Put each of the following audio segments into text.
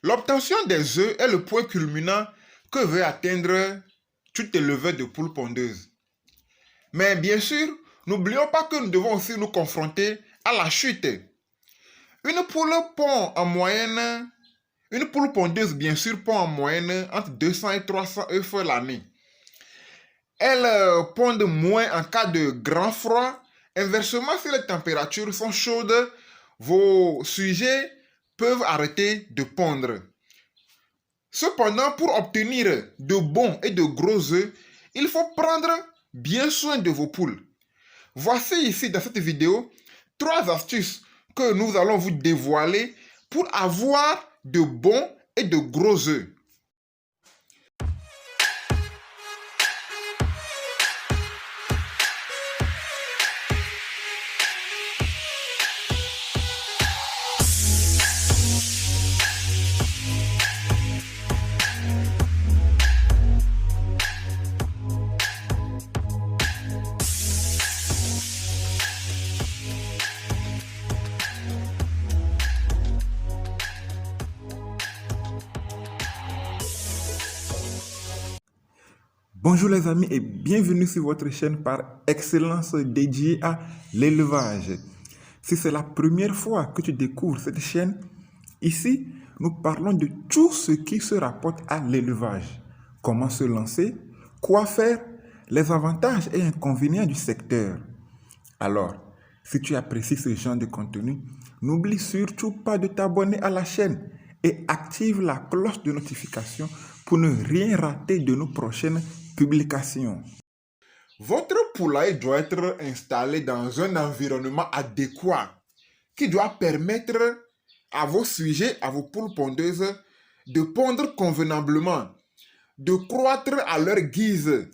L'obtention des œufs est le point culminant que veut atteindre tout éleveur de poules pondeuses. Mais bien sûr, n'oublions pas que nous devons aussi nous confronter à la chute. Une poule pond en moyenne, une poule pondeuse bien sûr pond en moyenne entre 200 et 300 œufs l'année. Elles pondent moins en cas de grand froid. Inversement, si les températures sont chaudes, vos sujets peuvent arrêter de pondre. Cependant, pour obtenir de bons et de gros œufs, il faut prendre bien soin de vos poules. Voici ici dans cette vidéo 3 astuces que nous allons vous dévoiler pour avoir de bons et de gros œufs. Bonjour les amis et bienvenue sur votre chaîne par excellence dédiée à l'élevage. Si c'est la première fois que tu découvres cette chaîne, ici nous parlons de tout ce qui se rapporte à l'élevage. Comment se lancer, quoi faire, les avantages et inconvénients du secteur. Alors, si tu apprécies ce genre de contenu, n'oublie surtout pas de t'abonner à la chaîne et active la cloche de notification pour ne rien rater de nos prochaines publications. Votre poulailler doit être installé dans un environnement adéquat qui doit permettre à vos sujets, à vos poules pondeuses, de pondre convenablement, de croître à leur guise.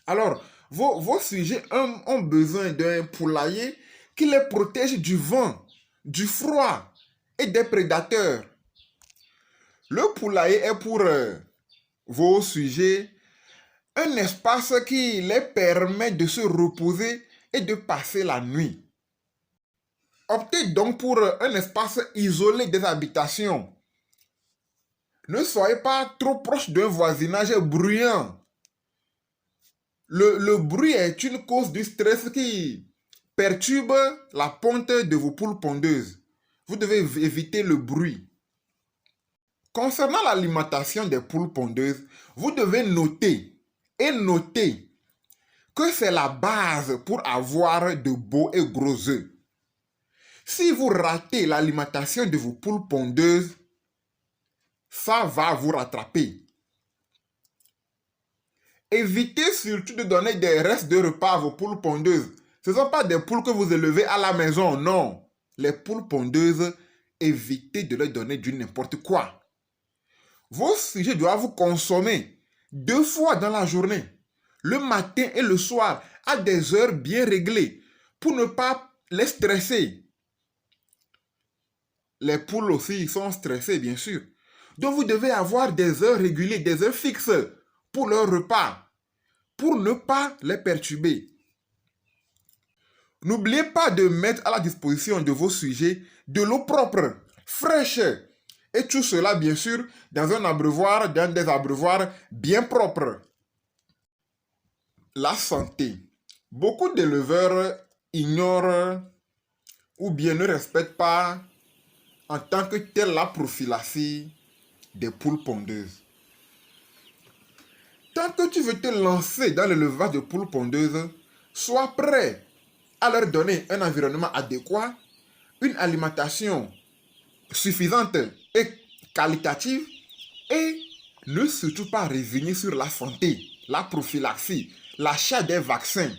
Alors, vos sujets ont besoin d'un poulailler qui les protège du vent, du froid et des prédateurs. Le poulailler est pour vos sujets un espace qui les permet de se reposer et de passer la nuit. Optez donc pour un espace isolé des habitations. Ne soyez pas trop proche d'un voisinage bruyant. Le bruit est une cause du stress qui perturbe la ponte de vos poules pondeuses. Vous devez éviter le bruit. Concernant l'alimentation des poules pondeuses, vous devez noter que c'est la base pour avoir de beaux et gros œufs. Si vous ratez l'alimentation de vos poules pondeuses, ça va vous rattraper. Évitez surtout de donner des restes de repas à vos poules pondeuses. Ce ne sont pas des poules que vous élevez à la maison, non. Les poules pondeuses, évitez de leur donner du n'importe quoi. Vos sujets doivent consommer 2 fois dans la journée, le matin et le soir, à des heures bien réglées, pour ne pas les stresser. Les poules aussi sont stressées, bien sûr. Donc vous devez avoir des heures régulières, des heures fixes pour leur repas, pour ne pas les perturber. N'oubliez pas de mettre à la disposition de vos sujets de l'eau propre, fraîche, et tout cela, bien sûr, dans un abreuvoir, dans des abreuvoirs bien propres. La santé. Beaucoup d'éleveurs ignorent ou bien ne respectent pas en tant que telle la prophylaxie des poules pondeuses. Tant que tu veux te lancer dans l'élevage de poules pondeuses, sois prêt à leur donner un environnement adéquat, une alimentation suffisante et qualitative et ne surtout pas revenir sur la santé, la prophylaxie, l'achat des vaccins.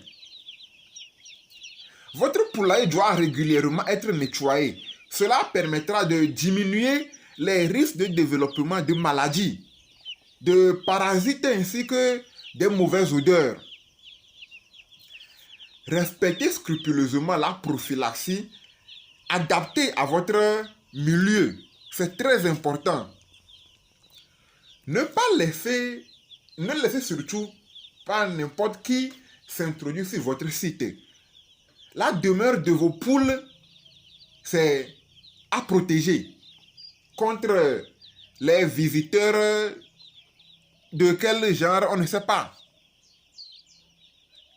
Votre poulailler doit régulièrement être nettoyé. Cela permettra de diminuer les risques de développement de maladies, de parasites ainsi que des mauvaises odeurs. Respectez scrupuleusement la prophylaxie adaptée à votre milieu. C'est très important. Ne laissez surtout pas n'importe qui s'introduire sur votre site. La demeure de vos poules, c'est à protéger. contre les visiteurs de quel genre, on ne sait pas.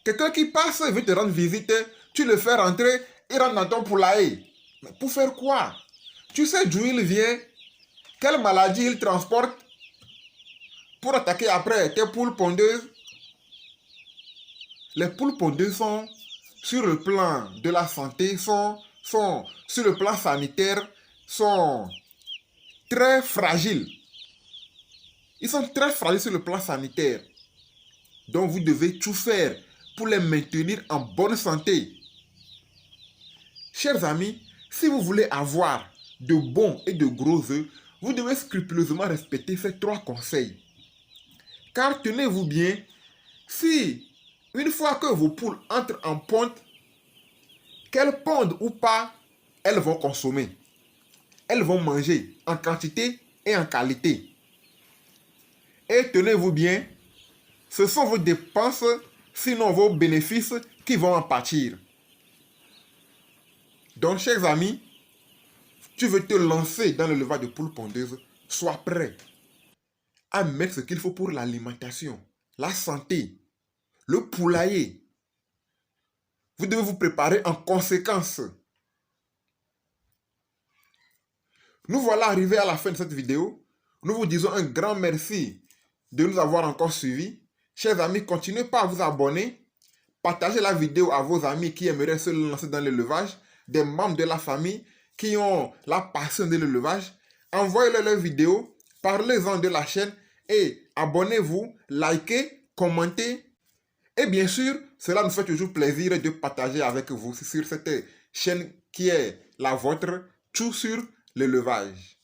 Quelqu'un qui passe veut te rendre visite, tu le fais rentrer, il rentre dans ton poulailler. Mais pour faire quoi? Tu sais d'où il vient? Quelle maladie il transporte pour attaquer après tes poules pondeuses? Les poules pondeuses sont, sur le plan de la santé, sont sur le plan sanitaire, sont très fragiles. Ils sont très fragiles sur le plan sanitaire. Donc vous devez tout faire pour les maintenir en bonne santé. Chers amis, si vous voulez avoir de bons et de gros œufs, vous devez scrupuleusement respecter ces 3 conseils. Car tenez-vous bien, si une fois que vos poules entrent en ponte, qu'elles pondent ou pas, elles vont consommer. Elles vont manger en quantité et en qualité. Et tenez-vous bien, ce sont vos dépenses, sinon vos bénéfices, qui vont en pâtir. Donc, chers amis, tu veux te lancer dans l'élevage de poules pondeuses, sois prêt à mettre ce qu'il faut pour l'alimentation, la santé, le poulailler. Vous devez vous préparer en conséquence. Nous voilà arrivés à la fin de cette vidéo. Nous vous disons un grand merci de nous avoir encore suivis. Chers amis, continuez pas à vous abonner. Partagez la vidéo à vos amis qui aimeraient se lancer dans l'élevage, des membres de la famille qui ont la passion de l'élevage. Envoyez-leur leurs vidéos, parlez-en de la chaîne et abonnez-vous, likez, commentez. Et bien sûr, cela nous fait toujours plaisir de partager avec vous sur cette chaîne qui est la vôtre, tout sur l'élevage.